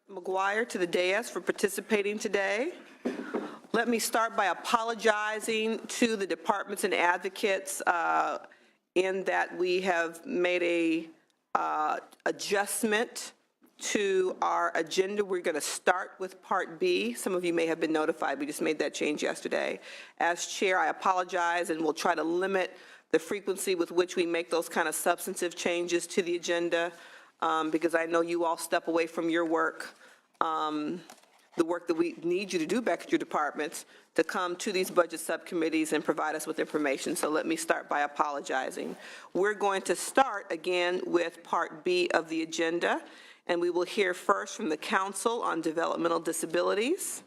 McGuire to the dais for participating today. Let me start by apologizing to the departments and advocates in that we have made a adjustment to our agenda. We're going to start with Part B. Some of you may have been notified. We just made that change yesterday. As chair, I apologize, and we'll try to limit the frequency with which we make those kind of substantive changes to the agenda, because I know you all step away from your work, the work that we need you to do back at your departments, to come to these budget subcommittees and provide us with information. So let me start by apologizing. We're going to start again with Part B of the agenda, and we will hear first from the Council on Developmental Disabilities,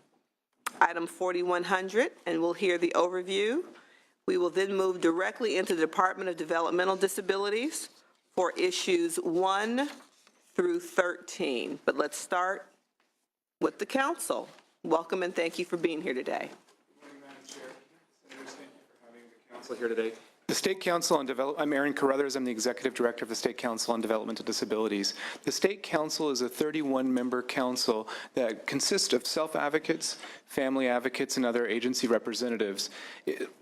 item 4100, and we'll hear the overview. We will then move directly into the Department of Developmental Disabilities for issues 1 through 13. But let's start with the Council. Welcome and thank you for being here today. Good morning, Madam Chair. Senators, thank you for having the Council here today. The State Council on I'm Aaron Carruthers. I'm the Executive Director of the State Council on Developmental Disabilities. The State Council is a 31-member council that consists of self-advocates, family advocates, and other agency representatives.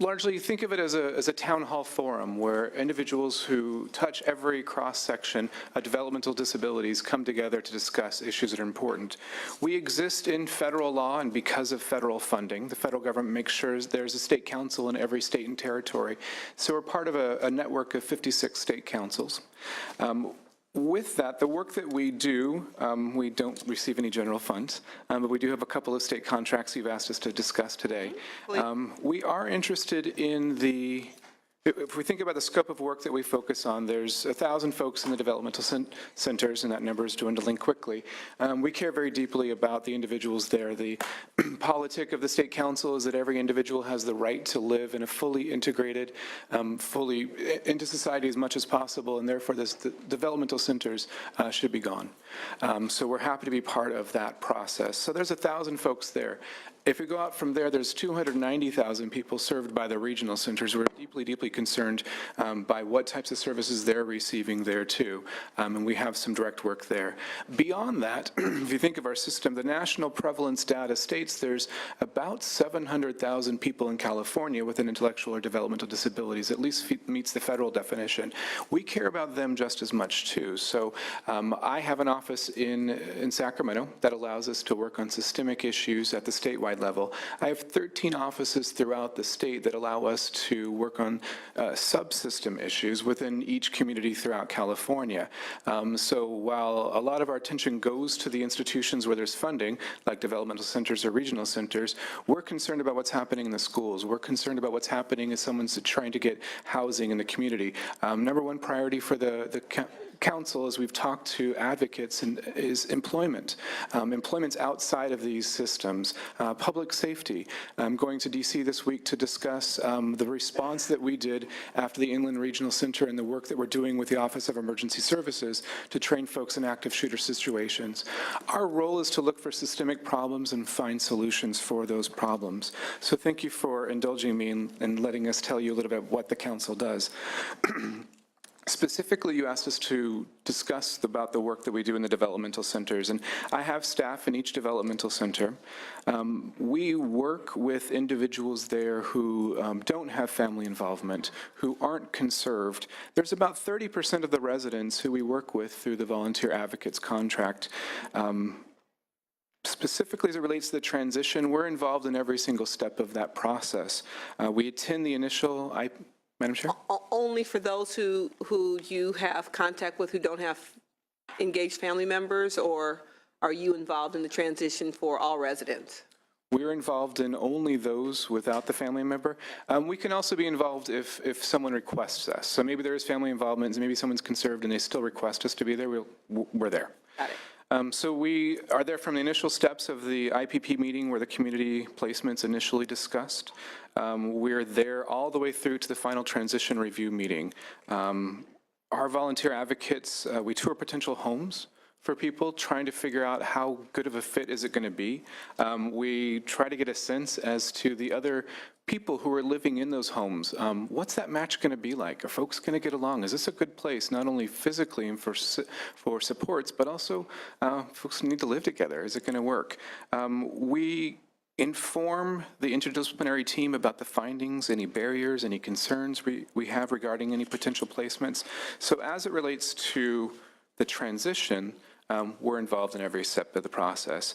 Largely, think of it as a town hall forum where individuals who touch every cross-section of developmental disabilities come together to discuss issues that are important. We exist in federal law, and because of federal funding, the federal government makes sure there's a state council in every state and territory. So we're part of a network of 56 state councils. With that, the work that we do, we don't receive any general funds, but we do have a couple of state contracts you've asked us to discuss today. We are interested in if we think about the scope of work that we focus on, there's 1,000 folks in the developmental centers, and that number is dwindling quickly. We care very deeply about the individuals there. The politic of the State Council is that every individual has the right to live in a fully integrated, fully into society as much as possible, and therefore the developmental centers should be gone. So we're happy to be part of that process. So there's 1,000 folks there. If we go out from there, there's 290,000 people served by the regional centers. We're deeply, deeply concerned by what types of services they're receiving there too, and we have some direct work there. Beyond that, if you think of our system, the national prevalence data states there's about 700,000 people in California with an intellectual or developmental disabilities, at least meets the federal definition. We care about them just as much too. So I have an office in Sacramento that allows us to work on systemic issues at the statewide level. I have 13 offices throughout the state that allow us to work on subsystem issues within each community throughout California. So while a lot of our attention goes to the institutions where there's funding, like developmental centers or regional centers, we're concerned about what's happening in the schools. We're concerned about what's happening as someone's trying to get housing in the community. Number one priority for the council, as we've talked to advocates, is employment. Employment's outside of these systems. Public safety. I'm going to DC this week to discuss the response that we did after the Inland Regional Center and the work that we're doing with the Office of Emergency Services to train folks in active shooter situations. Our role is to look for systemic problems and find solutions for those problems. So thank you for indulging me and letting us tell you a little bit what the council does. Specifically, you asked us to discuss about the work that we do in the developmental centers, and I have staff in each developmental center. We work with individuals there who don't have family involvement, who aren't conserved. There's about 30% of the residents who we work with through the Volunteer Advocates contract. Specifically as it relates to the transition, we're involved in every single step of that process. We attend the initial Madam Chair? Only for those who you have contact with who don't have engaged family members, or are you involved in the transition for all residents? We're involved in only those without the family member. We can also be involved if someone requests us. So maybe there is family involvement, and maybe someone's conserved and they still request us to be there, we're there. Got it. So we are there from the initial steps of the IPP meeting where the community placements initially discussed. We're there all the way through to the final transition review meeting. Our volunteer advocates, we tour potential homes for people, trying to figure out how good of a fit is it going to be. We try to get a sense as to the other people who are living in those homes. What's that match going to be like? Are folks going to get along? Is this a good place, not only physically and for supports, but also folks need to live together? Is it going to work? We inform the interdisciplinary team about the findings, any barriers, any concerns we have regarding any potential placements. So as it relates to the transition, we're involved in every step of the process.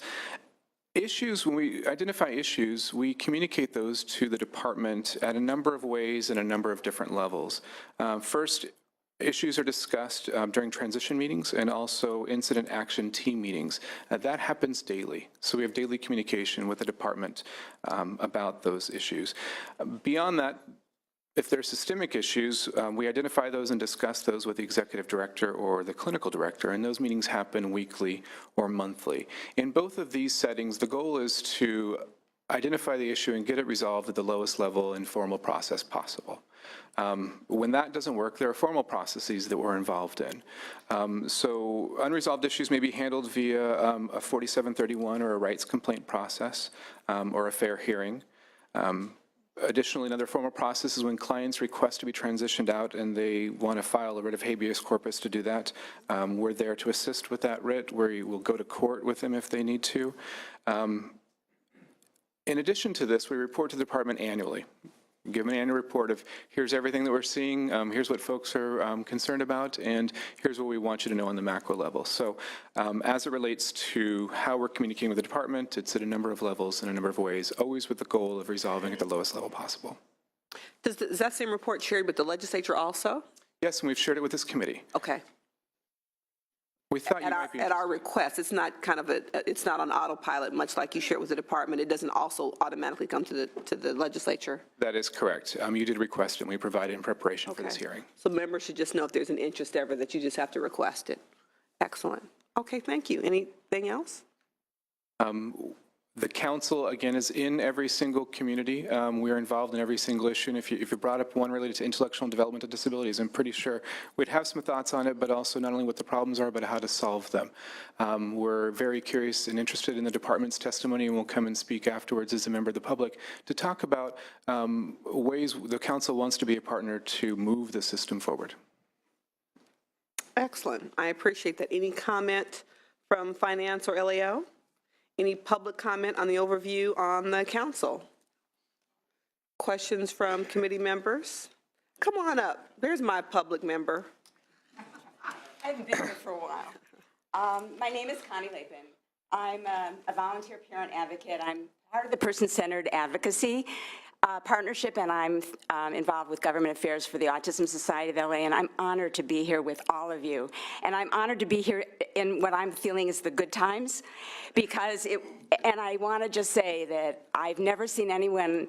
Issues, when we identify issues, we communicate those to the department at a number of ways and a number of different levels. First, issues are discussed during transition meetings and also incident action team meetings. That happens daily. So we have daily communication with the department about those issues. Beyond that, if there's systemic issues, we identify those and discuss those with the executive director or the clinical director, and those meetings happen weekly or monthly. In both of these settings, the goal is to identify the issue and get it resolved at the lowest level and formal process possible. When that doesn't work, there are formal processes that we're involved in. So unresolved issues may be handled via a 4731 or a rights complaint process or a fair hearing. Additionally, another formal process is when clients request to be transitioned out and they want to file a writ of habeas corpus to do that. We're there to assist with that writ, where we will go to court with them if they need to. In addition to this, we report to the department annually. Give an annual report of here's everything that we're seeing, here's what folks are concerned about, and here's what we want you to know on the macro level. So as it relates to how we're communicating with the department, it's at a number of levels in a number of ways, always with the goal of resolving at the lowest level possible. Is that same report shared with the legislature also? Yes, and we've shared it with this committee. Okay. We thought you might be At our request, it's not kind of it's not on autopilot, much like you shared with the department. It doesn't also automatically come to the legislature. That is correct. You did request it, and we provided in preparation for this hearing. So members should just know if there's an interest ever that you just have to request it. Excellent. Okay, thank you. Anything else? The council, again, is in every single community. We are involved in every single issue. And if you brought up one related to intellectual and developmental disabilities, I'm pretty sure we'd have some thoughts on it, but also not only what the problems are, but how to solve them. We're very curious and interested in the department's testimony, and we'll come and speak afterwards as a member of the public to talk about ways the council wants to be a partner to move the system forward. Excellent. I appreciate that. Any comment from finance or LAO? Any public comment on the overview on the council? Questions from committee members? Come on up. There's my public member. I haven't been here for a while. My name is Connie Lapin. I'm a volunteer parent advocate. I'm part of the Person-Centered Advocacy Partnership, and I'm involved with government affairs for the Autism Society of LA, and I'm honored to be here with all of you. And I'm honored to be here in what I'm feeling is the good times, because and I want to just say that I've never seen anyone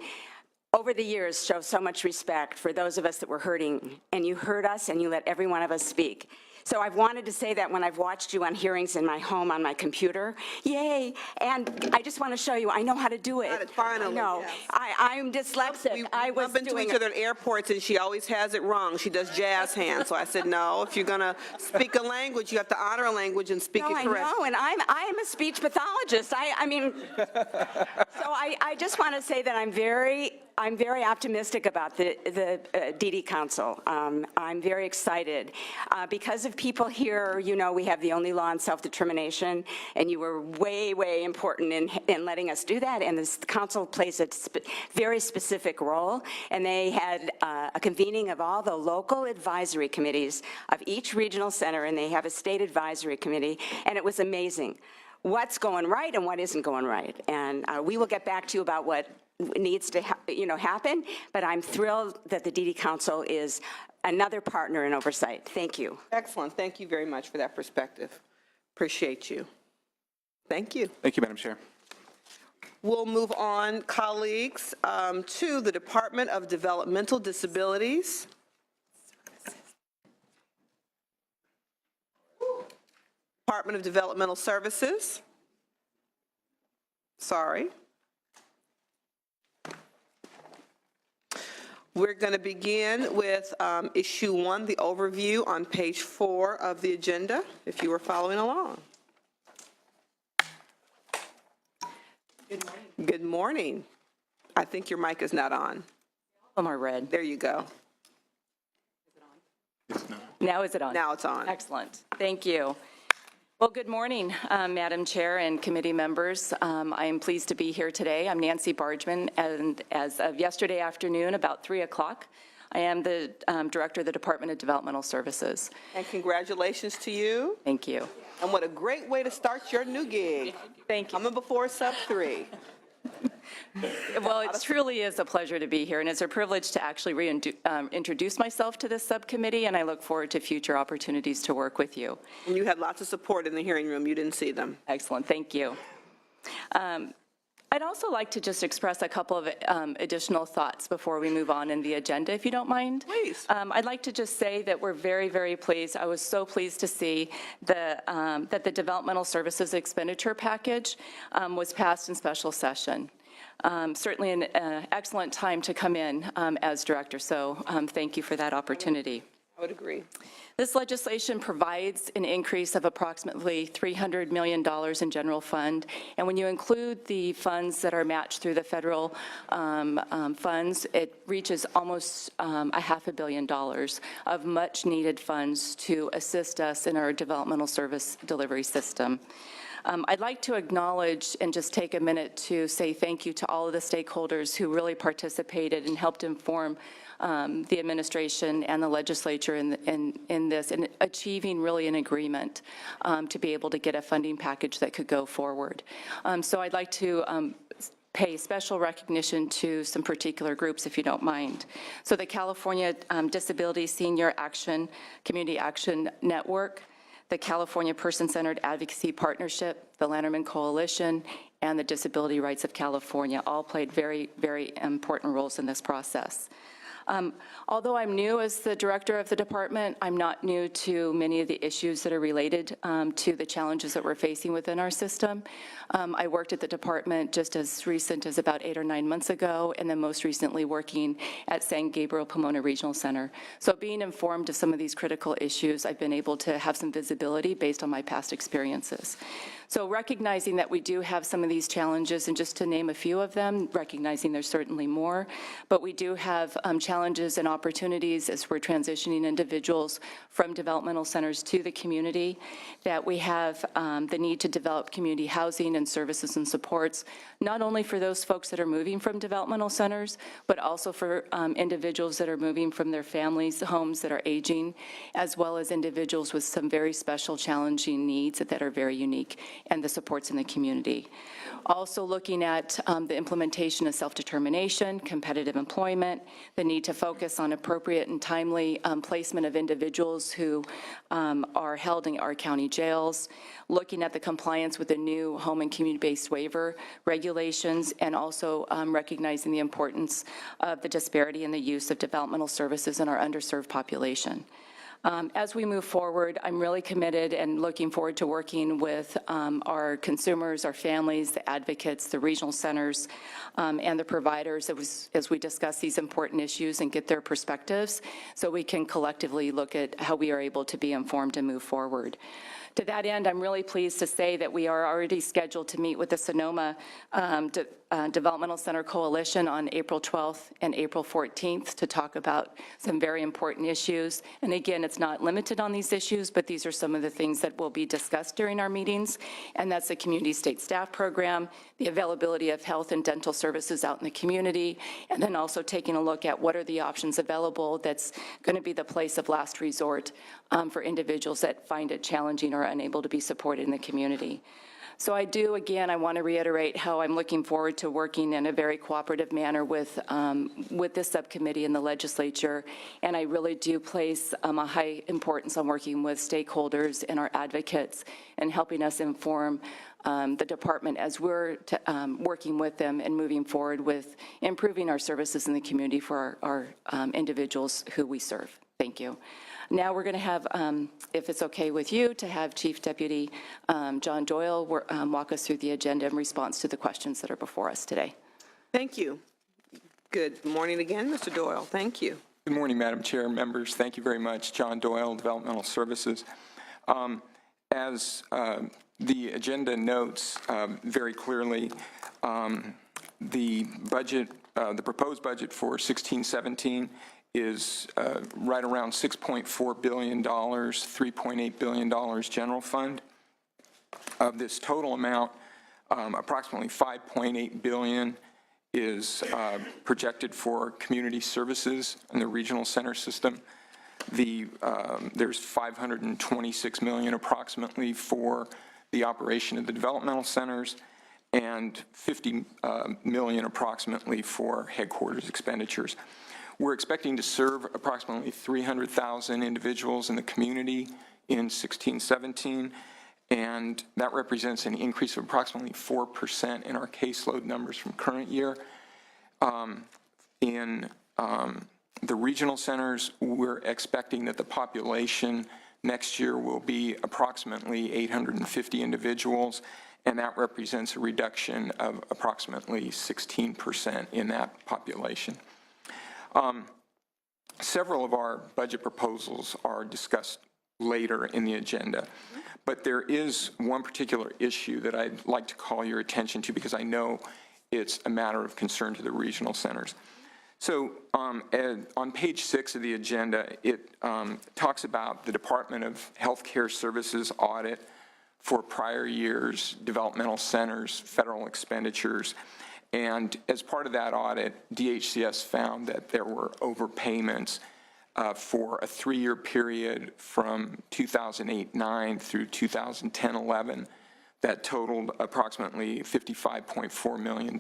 over the years show so much respect for those of us that were hurting, and you heard us and you let every one of us speak. So I've wanted to say that when I've watched you on hearings in my home on my computer. Yay! And I just want to show you, I know how to do it. Got it, finally, No, yes. I'm dyslexic. We I was bump into doing each other at airports, and she always has it wrong. She does jazz hands. So I said, no, if you're going to speak a language, you have to honor a language and speak it correctly. I know, and I am a speech pathologist. I mean, so I just want to say that I'm very optimistic about the DD Council. I'm very excited. Because of people here, you know, we have the only law on self-determination, and you were way, way important in letting us do that, and this council plays a very specific role, and they had a convening of all the local advisory committees of each regional center, and they have a state advisory committee, and it was amazing what's going right and what isn't going right. And we will get back to you about what needs to happen, but I'm thrilled that the DD Council is another partner in oversight. Thank you. Excellent. Thank you very much for that perspective. Appreciate you. Thank you. Thank you, Madam Chair. We'll move on, colleagues, to the Department of Developmental Disabilities. Department of Developmental Services. Sorry. We're going to begin with issue 1, the overview on page 4 of the agenda, if you were following along. Good morning. Good morning. I think your mic is not on. Them are red. There you go. Now is it on? Now it's on. Excellent. Thank you. Well, good morning, Madam Chair and committee members. I am pleased to be here today. I'm Nancy Bargman, and as of yesterday afternoon, about 3 o'clock, I am the Director of the Department of Developmental Services. And congratulations to you. Thank you. And what a great way to start your new gig. Thank you. Coming before sub 3. Well, it truly is a pleasure to be here, and it's a privilege to actually introduce myself to this subcommittee, and I look forward to future opportunities to work with you. And you had lots of support in the hearing room. You didn't see them. Excellent, thank you. I'd also like to just express a couple of additional thoughts before we move on in the agenda, if you don't mind. Please. I'd like to just say that we're very, very pleased. I was so pleased to see that the Developmental Services Expenditure Package was passed in special session. Certainly an excellent time to come in as director, so thank you for that opportunity. I would agree. This legislation provides an increase of approximately $300 million in general fund, and when you include the funds that are matched through the federal funds, it reaches almost $500 million of much-needed funds to assist us in our developmental service delivery system. I'd like to acknowledge and just take a minute to say thank you to all of the stakeholders who really participated and helped inform the administration and the legislature in this, and achieving really an agreement to be able to get a funding package that could go forward. So I'd like to pay special recognition to some particular groups, if you don't mind. So the California Disability Senior Action, Community Action Network, the California Person-Centered Advocacy Partnership, the Lanterman Coalition, and the Disability Rights of California all played very, very important roles in this process. Although I'm new as the director of the department, I'm not new to many of the issues that are related to the challenges that we're facing within our system. I worked at the department just as recent as about 8 or 9 months ago, and then most recently working at San Gabriel Pomona Regional Center. So being informed of some of these critical issues, I've been able to have some visibility based on my past experiences. So recognizing that we do have some of these challenges, and just to name a few of them, recognizing there's certainly more, but we do have challenges and opportunities as we're transitioning individuals from developmental centers to the community, that we have the need to develop community housing and services and supports, not only for those folks that are moving from developmental centers, but also for individuals that are moving from their families, homes that are aging, as well as individuals with some very special, challenging needs that are very unique, and the supports in the community. Also looking at the implementation of self-determination, competitive employment, the need to focus on appropriate and timely placement of individuals who are held in our county jails, looking at the compliance with the new home and community-based waiver regulations, and also recognizing the importance of the disparity in the use of developmental services in our underserved population. As we move forward, I'm really committed and looking forward to working with our consumers, our families, the advocates, the regional centers, and the providers as we discuss these important issues and get their perspectives so we can collectively look at how we are able to be informed and move forward. To that end, I'm really pleased to say that we are already scheduled to meet with the Sonoma Developmental Center Coalition on April 12th and April 14th to talk about some very important issues. And again, it's not limited on these issues, but these are some of the things that will be discussed during our meetings, and that's the Community State Staff Program, the availability of health and dental services out in the community, and then also taking a look at what are the options available that's going to be the place of last resort for individuals that find it challenging or unable to be supported in the community. So I want to reiterate how I'm looking forward to working in a very cooperative manner with this subcommittee and the legislature, and I really do place a high importance on working with stakeholders and our advocates and helping us inform the department as we're working with them and moving forward with improving our services in the community for our individuals who we serve. Thank you. Now we're going to have, if it's okay with you, to have Chief Deputy John Doyle walk us through the agenda in response to the questions that are before us today. Thank you. Good morning again, Mr. Doyle. Thank you. Good morning, Madam Chair, members. Thank you very much. John Doyle, Developmental Services. As the agenda notes very clearly, the budget the proposed budget for 16-17 is right around $6.4 billion, $3.8 billion general fund. Of this total amount, approximately $5.8 billion is projected for community services in the regional center system. There's $526 million approximately for the operation of the developmental centers, and $50 million approximately for headquarters expenditures. We're expecting to serve approximately 300,000 individuals in the community in 16-17, and that represents an increase of approximately 4% in our caseload numbers from current year. In the regional centers, we're expecting that the population next year will be approximately 850 individuals, and that represents a reduction of approximately 16% in that population. Several of our budget proposals are discussed later in the agenda, but there is one particular issue that I'd like to call your attention to because I know it's a matter of concern to the regional centers. So on page 6 of the agenda, it talks about the Department of Healthcare Services audit for prior years' developmental centers, federal expenditures. And as part of that audit, DHCS found that there were overpayments for a 3-year period from 2008-9 through 2010-11 that totaled approximately $55.4 million.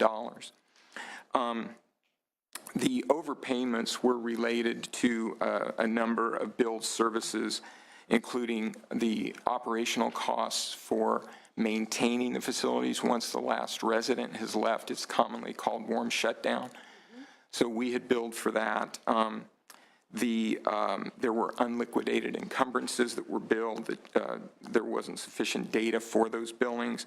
The overpayments were related to a number of billed services, including the operational costs for maintaining the facilities once the last resident has left. It's commonly called warm shutdown. So we had billed for that. There were unliquidated encumbrances that were billed, that there wasn't sufficient data for those billings.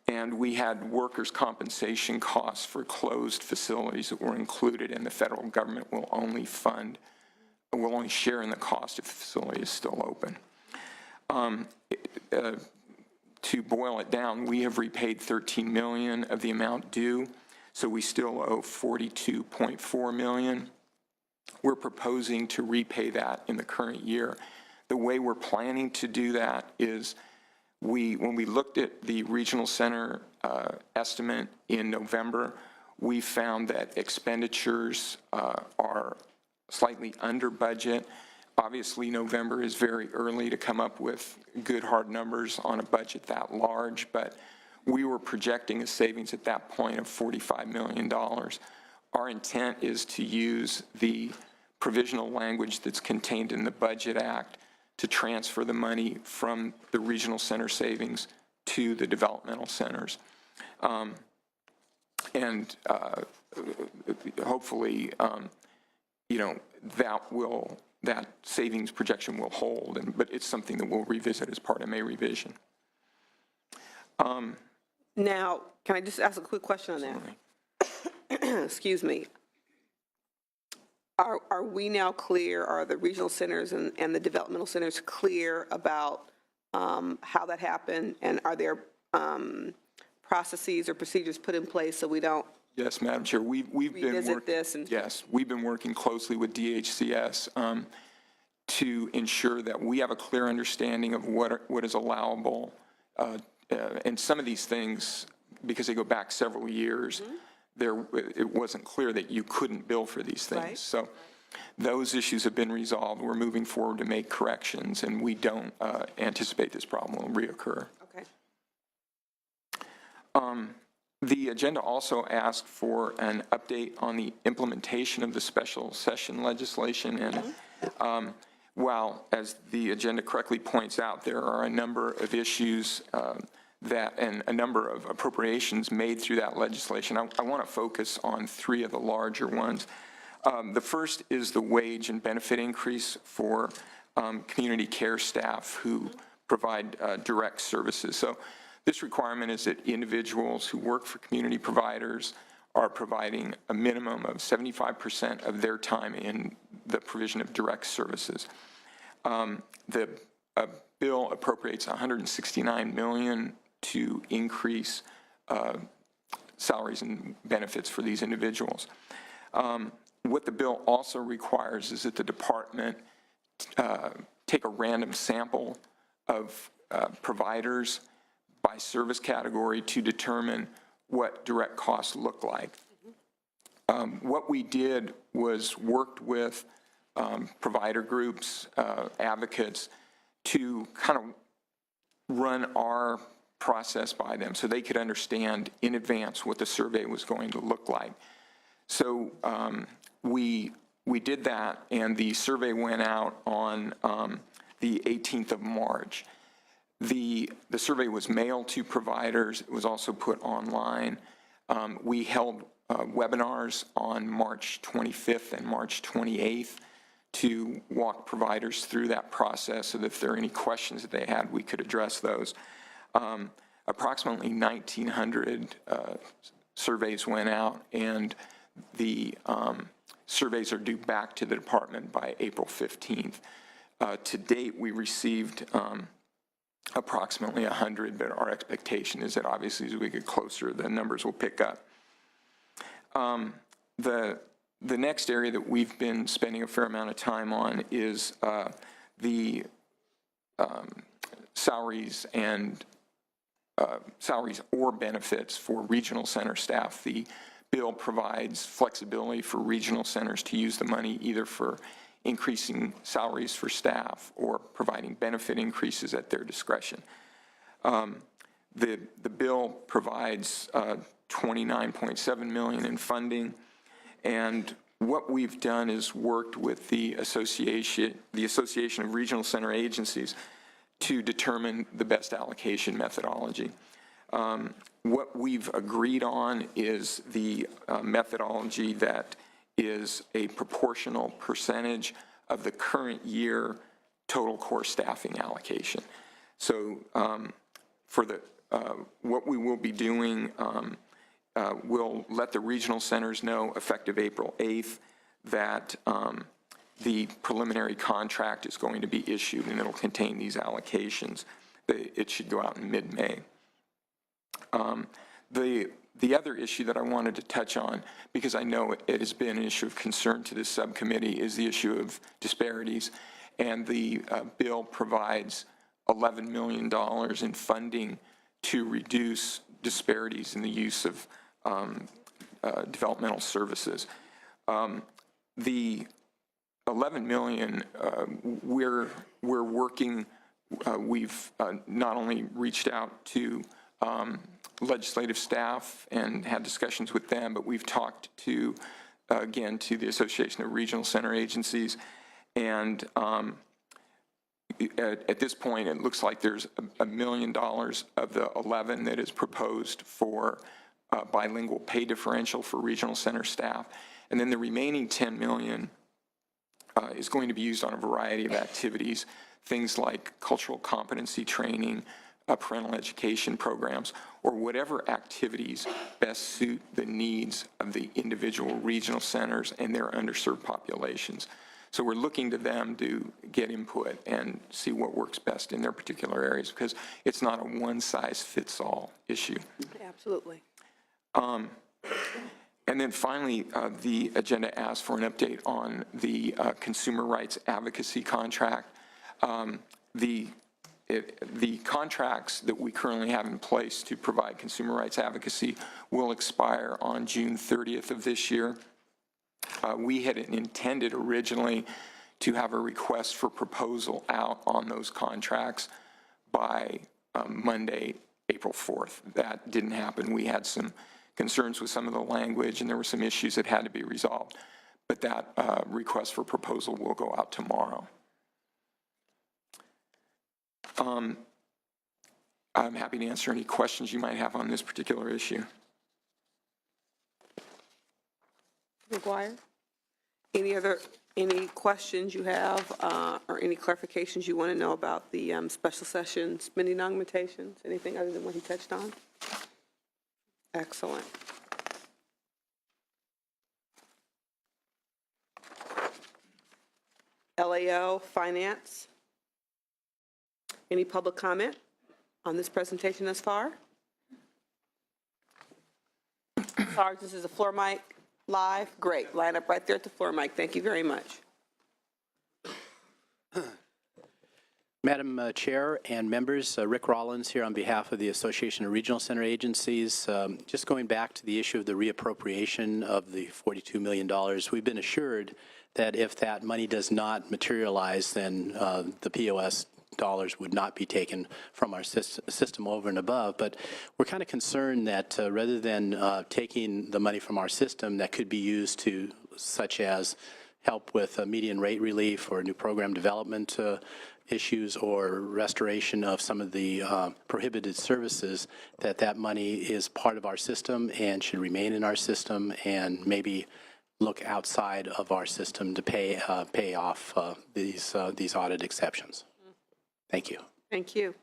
And we had workers' compensation costs for closed facilities that were included, and the federal government will only share in the cost if the facility is still open. To boil it down, we have repaid $13 million of the amount due, so we still owe $42.4 million. We're proposing to repay that in the current year. The way we're planning to do that is when we looked at the regional center estimate in November, we found that expenditures are slightly under budget. Obviously, November is very early to come up with good hard numbers on a budget that large, but we were projecting a savings at that point of $45 million. Our intent is to use the provisional language that's contained in the Budget Act to transfer the money from the regional center savings to the developmental centers. Hopefully, that savings projection will hold, but it's something that we'll revisit as part of May revision. Now, can I just ask a quick question on that? Excuse me. Are we now clear, are the regional centers and the developmental centers clear about how that happened, and are there processes or procedures put in place so we don't Yes, Madam Chair, we've been revisit this? yes, we've been working closely with DHCS to ensure that we have a clear understanding of what is allowable, and some of these things, because they go back several years, it wasn't clear that you couldn't bill for these things. Right. So those issues have been resolved. We're moving forward to make corrections, and we don't anticipate this problem will reoccur. Okay. The agenda also asked for an update on the implementation of the special session legislation. And while, as the agenda correctly points out, there are a number of issues and a number of appropriations made through that legislation, I want to focus on 3 of the larger ones. The first is the wage and benefit increase for community care staff who provide direct services. So this requirement is that individuals who work for community providers are providing a minimum of 75% of their time in the provision of direct services. The bill appropriates $169 million to increase salaries and benefits for these individuals. What the bill also requires is that the department take a random sample of providers by service category to determine what direct costs look like. What we did was worked with provider groups, advocates, to kind of run our process by them so they could understand in advance what the survey was going to look like. So we did that, and the survey went out on the 18th of March. The survey was mailed to providers. It was also put online. We held webinars on March 25th and March 28th to walk providers through that process so that if there are any questions that they had, we could address those. Approximately 1,900 surveys went out, and the surveys are due back to the department by April 15th. To date, we received approximately 100, but our expectation is that obviously as we get closer, the numbers will pick up. The next area that we've been spending a fair amount of time on is the salaries and salaries or benefits for regional center staff. The bill provides flexibility for regional centers to use the money either for increasing salaries for staff or providing benefit increases at their discretion. The bill provides $29.7 million in funding, and what we've done is worked with the Association of Regional Center Agencies to determine the best allocation methodology. What we've agreed on is the methodology that is a proportional percentage of the current year total core staffing allocation. So for what we will be doing, we'll let the regional centers know effective April 8th that the preliminary contract is going to be issued, and it'll contain these allocations. It should go out in mid-May. The other issue that I wanted to touch on, because I know it has been an issue of concern to this subcommittee, is the issue of disparities. And the bill provides $11 million in funding to reduce disparities in the use of developmental services. The $11 million, we're working, we've not only reached out to legislative staff and had discussions with them, but we've talked to, again, to the Association of Regional Center Agencies. And at this point, it looks like there's $1 million of the 11 that is proposed for bilingual pay differential for regional center staff. And then the remaining $10 million is going to be used on a variety of activities, things like cultural competency training, parental education programs, or whatever activities best suit the needs of the individual regional centers and their underserved populations. So we're looking to them to get input and see what works best in their particular areas, because it's not a one-size-fits-all issue. Absolutely. And then finally, the agenda asks for an update on the consumer rights advocacy contract. The contracts that we currently have in place to provide consumer rights advocacy will expire on June 30th of this year. We had intended originally to have a request for proposal out on those contracts by Monday, April 4th. That didn't happen. We had some concerns with some of the language, and there were some issues that had to be resolved. But that request for proposal will go out tomorrow. I'm happy to answer any questions you might have on this particular issue. McGuire? Any questions you have or any clarifications you want to know about the special session spending augmentations? Anything other than what he touched on? Excellent. LAO Finance? Any public comment on this presentation thus far? Sarge, this is a floor mic. live? Great. Line up right there at the floor, Mike. Thank you very much. Madam Chair and members, Rick Rollins here on behalf of the Association of Regional Center Agencies. Just going back to the issue of the reappropriation of the $42 million, we've been assured that if that money does not materialize, then the POS dollars would not be taken from our system over and above. But we're kind of concerned that rather than taking the money from our system that could be used to, such as help with median rate relief or new program development issues or restoration of some of the prohibited services, that money is part of our system and should remain in our system and maybe look outside of our system to pay off these audit exceptions. Thank you. Thank you.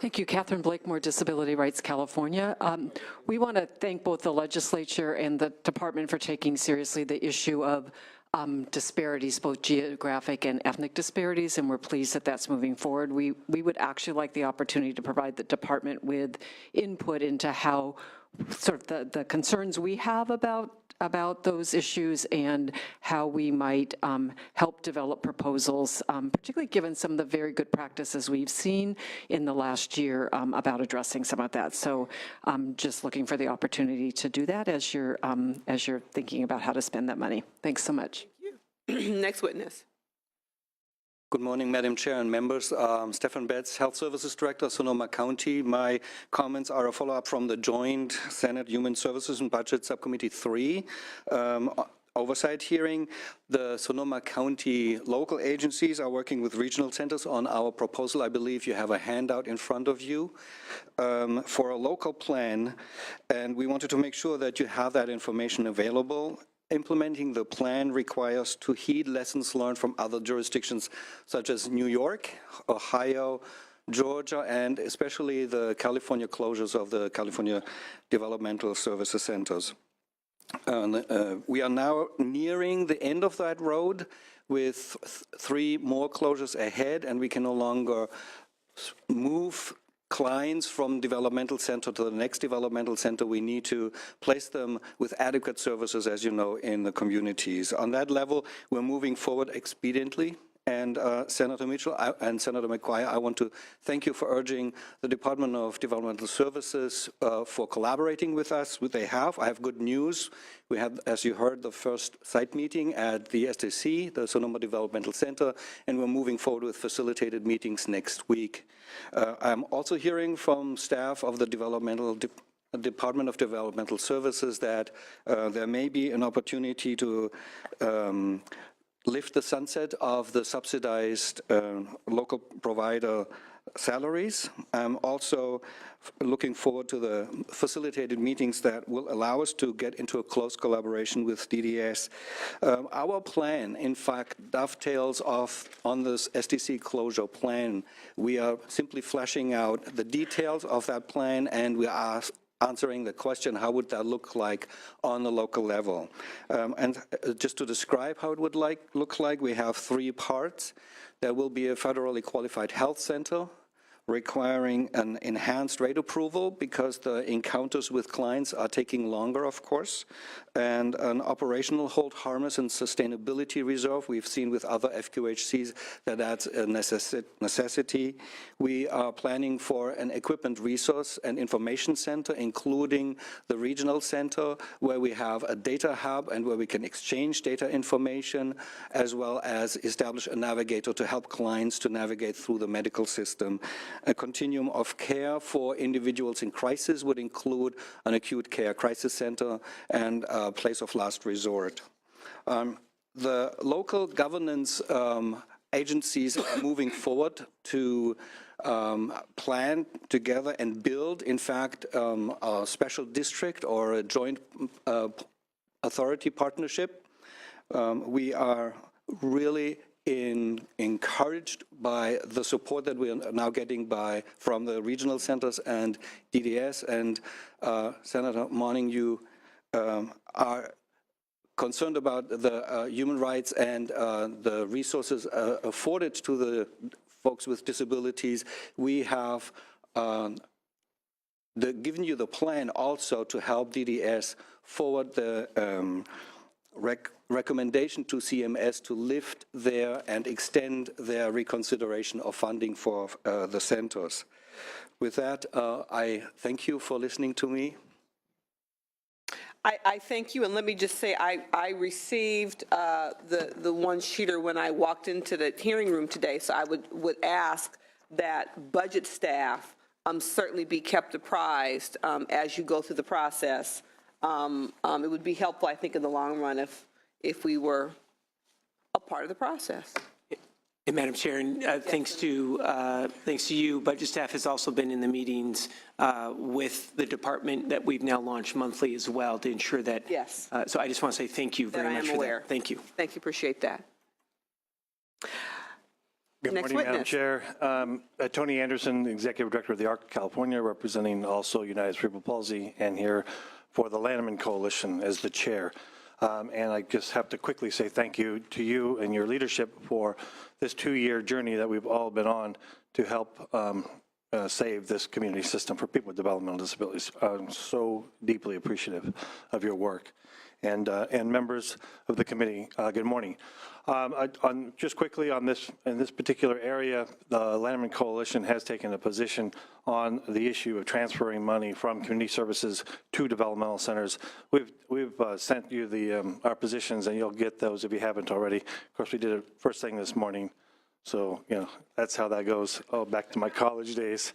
Thank you. Catherine Blakemore, Disability Rights California. We want to thank both the legislature and the department for taking seriously the issue of disparities, both geographic and ethnic disparities, and we're pleased that that's moving forward. We would actually like the opportunity to provide the department with input into how sort of the concerns we have about those issues and how we might help develop proposals, particularly given some of the very good practices we've seen in the last year about addressing some of that. So just looking for the opportunity to do that as you're thinking about how to spend that money. Thanks so much. Thank you. Next witness. Good morning, Madam Chair and members. Stefan Betz, Health Services Director, Sonoma County. My comments are a follow-up from the joint Senate Human Services and Budget Subcommittee 3 oversight hearing. The Sonoma County local agencies are working with regional centers on our proposal. I believe you have a handout in front of you for a local plan, and we wanted to make sure that you have that information available. Implementing the plan requires to heed lessons learned from other jurisdictions such as New York, Ohio, Georgia, and especially the California closures of the California Developmental Services Centers. We are now nearing the end of that road with 3 more closures ahead, and we can no longer move clients from developmental center to the next developmental center. We need to place them with adequate services, as you know, in the communities. On that level, we're moving forward expediently. And Senator Mitchell and Senator McGuire, I want to thank you for urging the Department of Developmental Services for collaborating with us. They have. I have good news. We have, as you heard, the first site meeting at the SDC, the Sonoma Developmental Center, and we're moving forward with facilitated meetings next week. I'm also hearing from staff of the Department of Developmental Services that there may be an opportunity to lift the sunset of the subsidized local provider salaries. I'm also looking forward to the facilitated meetings that will allow us to get into a close collaboration with DDS. Our plan, in fact, dovetails on this SDC closure plan. We are simply fleshing out the details of that plan, and we are answering the question, how would that look like on the local level? And just to describe how it would look like, we have 3 parts. There will be a federally qualified health center requiring an enhanced rate approval because the encounters with clients are taking longer, of course, and an operational hold harmless and sustainability reserve. We've seen with other FQHCs that that's a necessity. We are planning for an equipment resource and information center, including the regional center, where we have a data hub and where we can exchange data information, as well as establish a navigator to help clients to navigate through the medical system. A continuum of care for individuals in crisis would include an acute care crisis center and a place of last resort. The local governance agencies are moving forward to plan together and build, in fact, a special district or a joint authority partnership. We are really encouraged by the support that we are now getting from the regional centers and DDS. And Senator Monning, you are concerned about the human rights and the resources afforded to the folks with disabilities. We have given you the plan also to help DDS forward the recommendation to CMS to lift their and extend their reconsideration of funding for the centers. With that, I thank you for listening to me. I thank you, and let me just say, I received the one-sheeter when I walked into the hearing room today, so I would ask that budget staff certainly be kept apprised as you go through the process. It would be helpful, I think, in the long run if we were a part of the process. And Madam Chair, and thanks to you, budget staff has also been in the meetings with the department that we've now launched monthly as well to ensure that. Yes. So I just want to say thank you very That I much am for aware. that. Thank you. Thank you, appreciate that. Good Next morning, Madam witness. Chair. Tony Anderson, Executive Director of the ARC of California, representing also United Cerebral Palsy, and here for the Lanneman Coalition as the chair. And I just have to quickly say thank you to you and your leadership for this 2-year journey that we've all been on to help save this community system for people with developmental disabilities. I'm so deeply appreciative of your work. And members of the committee, good morning. Just quickly on this, in this particular area, the Lanneman Coalition has taken a position on the issue of transferring money from community services to developmental centers. We've sent you our positions, and you'll get those if you haven't already. Of course, we did it first thing this morning. So, you know, that's how that goes. Oh, back to my college days.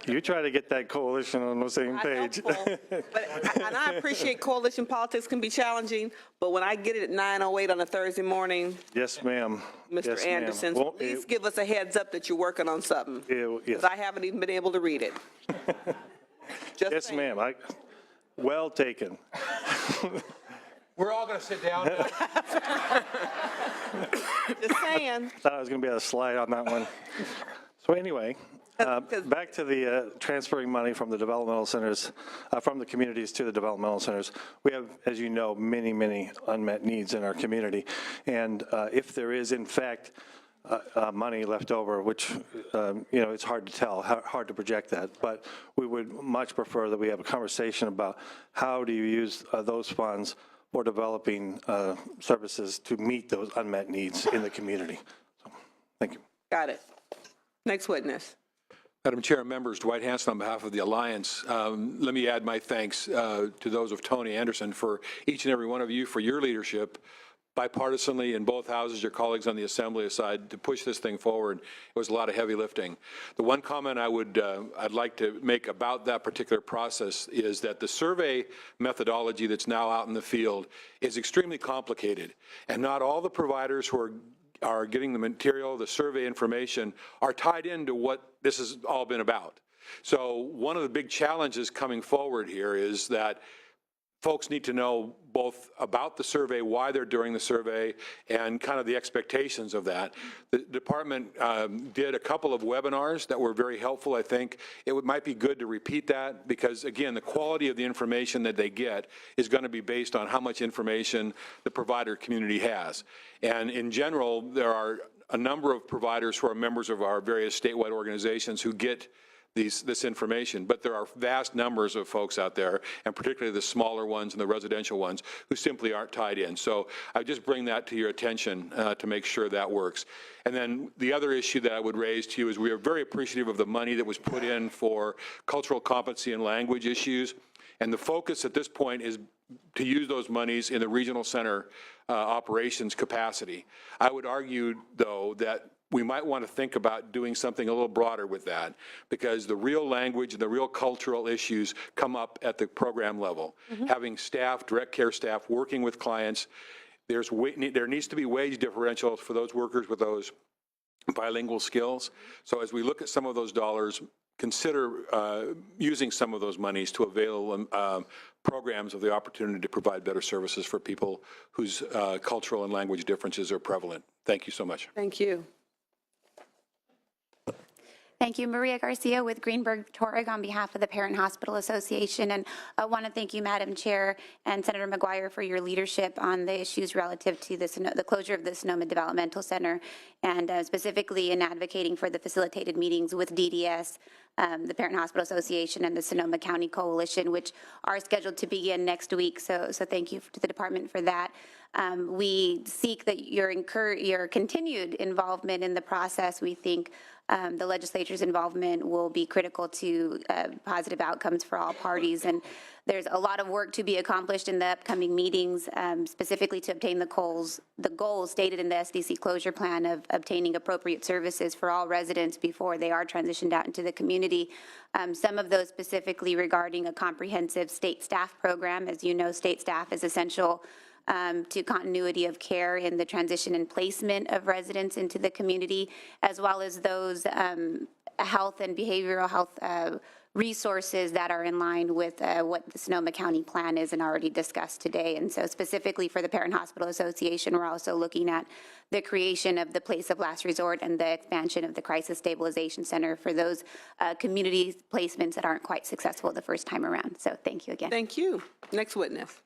You try to get that coalition on the same page. And I appreciate coalition politics can be challenging, but when I get it at 9:08 on a Thursday morning, Yes, ma'am. Mr. Yes, ma'am. Anderson, Well, please give us a heads up that you're working on something, yes. because I haven't even been able to read it. Just Yes, saying. ma'am. Well taken. We're all going to sit down. Just saying. Thought I was going to be able to slide on that one. So anyway, back to the transferring money from the developmental centers, from the communities to the developmental centers. We have, as you know, many, many unmet needs in our community. And if there is, in fact, money left over, which, you know, it's hard to tell, hard to project that. But we would much prefer that we have a conversation about how do you use those funds for developing services to meet those unmet needs in the community. So, thank you. Got it. Next witness. Madam Chair and members, Dwight Hanson on behalf of the Alliance. Let me add my thanks to those of Tony Anderson for each and every one of you for your leadership, bipartisanly in both houses, your colleagues on the Assembly side, to push this thing forward. It was a lot of heavy lifting. The one comment I'd like to make about that particular process is that the survey methodology that's now out in the field is extremely complicated, and not all the providers who are getting the material, the survey information, are tied into what this has all been about. So one of the big challenges coming forward here is that folks need to know both about the survey, why they're doing the survey, and kind of the expectations of that. The department did a couple of webinars that were very helpful, I think. It might be good to repeat that because, again, the quality of the information that they get is going to be based on how much information the provider community has. And in general, there are a number of providers who are members of our various statewide organizations who get this information, but there are vast numbers of folks out there, and particularly the smaller ones and the residential ones, who simply aren't tied in. So I just bring that to your attention to make sure that works. And then the other issue that I would raise to you is we are very appreciative of the money that was put in for cultural competency and language issues, and the focus at this point is to use those monies in the regional center operations capacity. I would argue, though, that we might want to think about doing something a little broader with that, because the real language and the real cultural issues come up at the program level. Having staff, direct care staff, working with clients, there needs to be wage differentials for those workers with those bilingual skills. So as we look at some of those dollars, consider using some of those monies to avail programs of the opportunity to provide better services for people whose cultural and language differences are prevalent. Thank you so much. Thank you. Thank you. Maria Garcia with Greenberg Torrig on behalf of the Parent Hospital Association. And I want to thank you, Madam Chair, and Senator McGuire for your leadership on the issues relative to the closure of the Sonoma Developmental Center, and specifically in advocating for the facilitated meetings with DDS, the Parent Hospital Association, and the Sonoma County Coalition, which are scheduled to begin next week. So thank you to the department for that. We seek that your continued involvement in the process. We think the legislature's involvement will be critical to positive outcomes for all parties. And there's a lot of work to be accomplished in the upcoming meetings, specifically to obtain the goals stated in the SDC closure plan of obtaining appropriate services for all residents before they are transitioned out into the community. Some of those specifically regarding a comprehensive state staff program. As you know, state staff is essential to continuity of care in the transition and placement of residents into the community, as well as those health and behavioral health resources that are in line with what the Sonoma County plan is and already discussed today. And so specifically for the Parent Hospital Association, we're also looking at the creation of the place of last resort and the expansion of the Crisis Stabilization Center for those community placements that aren't quite successful the first time around. So thank you again. Thank you. Next witness.